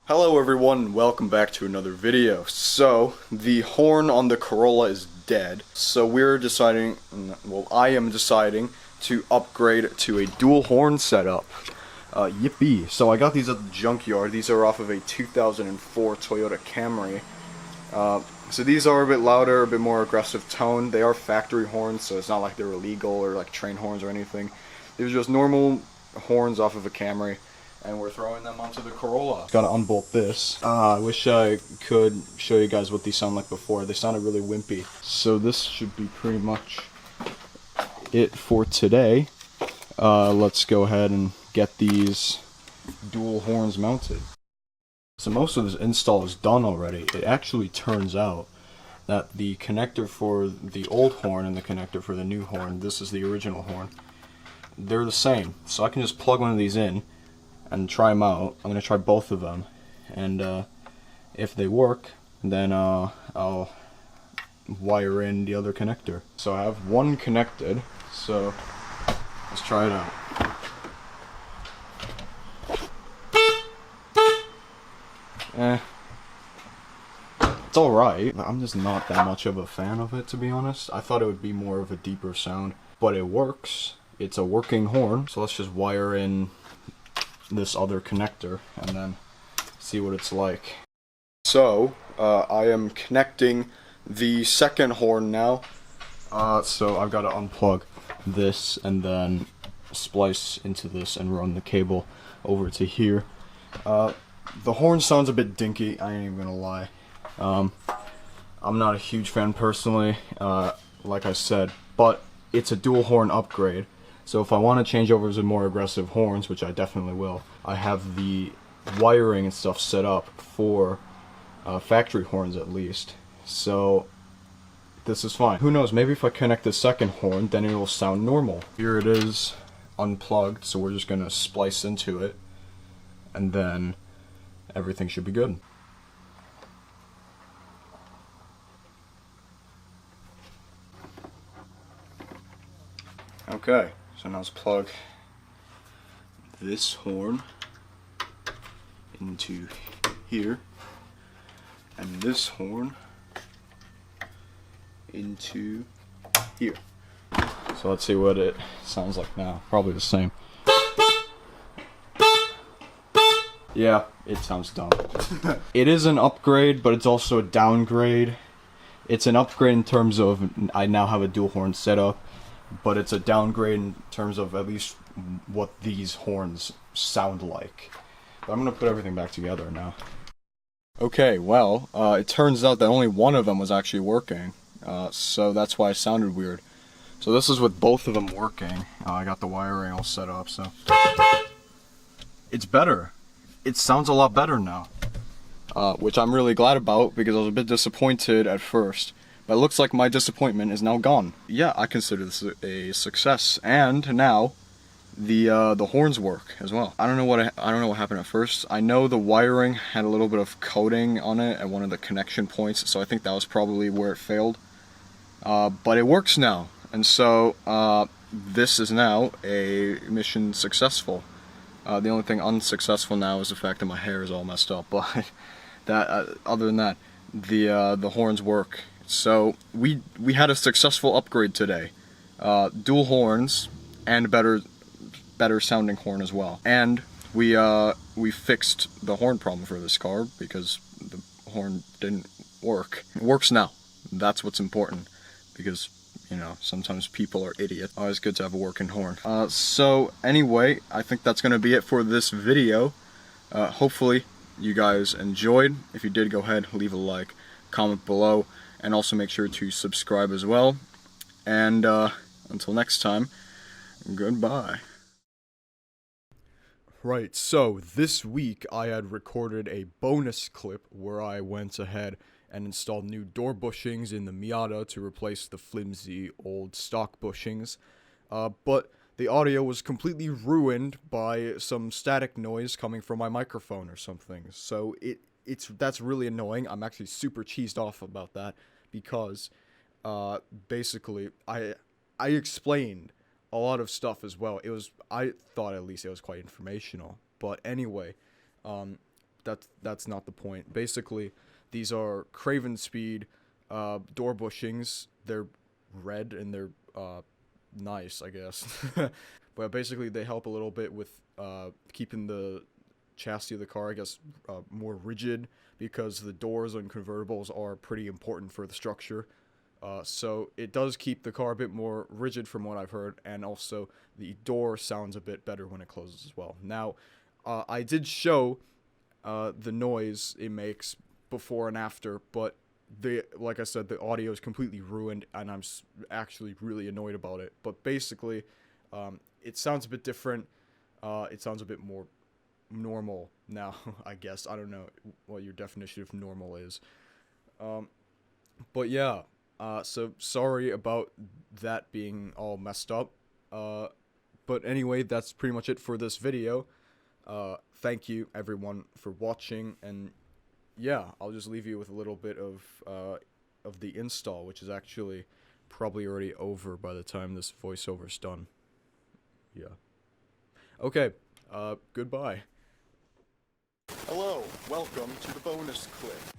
Hello everyone, welcome back to another video. So, the horn on the Corolla is dead, so we're deciding, well, I am deciding to upgrade to a dual horn setup. Yippee. So I got these at the junkyard. These are off of a 2004 Toyota Camry. So these are a bit louder, a bit more aggressive tone. They are factory horns, so it's not like they're illegal or like train horns or anything. These are just normal horns off of a Camry. And we're throwing them onto the Corolla. Gotta unbolt this. I wish I could show you guys what these sound like before. They sounded really wimpy. So this should be pretty much it for today. Let's go ahead and get these dual horns mounted. So most of this install is done already. It actually turns out that the connector for the old horn and the connector for the new horn, this is the original horn, they're the same. So I can just plug one of these in and try them out. I'm going to try both of them, and if they work, then I'll wire in the other connector. So I have one connected, so let's try it out. It's alright. I'm just not that much of a fan of it, to be honest. I thought it would be more of a deeper sound, but it works. It's a working horn, so let's just wire in this other connector and then see what it's like. So I am connecting the second horn now. So I've got to unplug this and then splice into this and run the cable over to here. The horn sounds a bit dinky, I ain't even gonna lie. I'm not a huge fan personally, like I said, but it's a dual horn upgrade. So if I want to change over to more aggressive horns, which I definitely will, I have the wiring and stuff set up for factory horns at least. So this is fine. Who knows, maybe if I connect the second horn, then it will sound normal. Here it is, unplugged, so we're just going to splice into it, and then everything should be good. Okay. So now let's plug this horn into here, and this horn into here. So let's see what it sounds like now. Probably the same. Yeah, it sounds dumb. It is an upgrade, but it's also a downgrade. It's an upgrade in terms of I now have a dual horn setup, but it's a downgrade in terms of at least what these horns sound like. But I'm going to put everything back together now. Okay, well, it turns out that only one of them was actually working, so that's why it sounded weird. So this is with both of them working. I got the wiring all set up, so it's better. It sounds a lot better now, which I'm really glad about because I was a bit disappointed at first. But it looks like my disappointment is now gone. Yeah, I consider this a success, and now the horns work as well. I don't know what happened at first. I know the wiring had a little bit of coating on it at one of the connection points, so I think that was probably where it failed. But it works now, and so this is now a mission successful. The only thing unsuccessful now is the fact that my hair is all messed up. But that other than that, the horns work. So we had a successful upgrade today. Dual horns and better sounding horn as well. And we fixed the horn problem for this car because the horn didn't work. It works now. That's what's important because, you know, sometimes people are idiots. Always good to have a working horn. So anyway, I think that's going to be it for this video. Hopefully you guys enjoyed. If you did, go ahead, leave a like, comment below, and also make sure to subscribe as well. And until next time, goodbye. Right, so this week I had recorded a bonus clip where I went ahead and installed new door bushings in the Miata to replace the flimsy old stock bushings. But the audio was completely ruined by some static noise coming from my microphone or something. So that's really annoying. I'm actually super cheesed off about that because basically I explained a lot of stuff as well. I thought at least it was quite informational. But anyway, that's not the point. Basically, these are Craven Speed door bushings. They're red and they're nice, I guess. But basically, they help a little bit with keeping the chassis of the car, I guess, more rigid, because the doors on convertibles are pretty important for the structure. So it does keep the car a bit more rigid from what I've heard, and also the door sounds a bit better when it closes as well. Now, I did show the noise it makes before and after, but like I said, the audio is completely ruined, and I'm actually really annoyed about it. But basically, it sounds a bit different. It sounds a bit more normal now, I guess. I don't know what your definition of normal is. But yeah, so sorry about that being all messed up. But anyway, that's pretty much it for this video. Thank you everyone for watching, and yeah, I'll just leave you with a little bit of the install, which is actually probably already over by the time this voiceover's done. Yeah. Okay, goodbye. Hello, welcome to the bonus clip.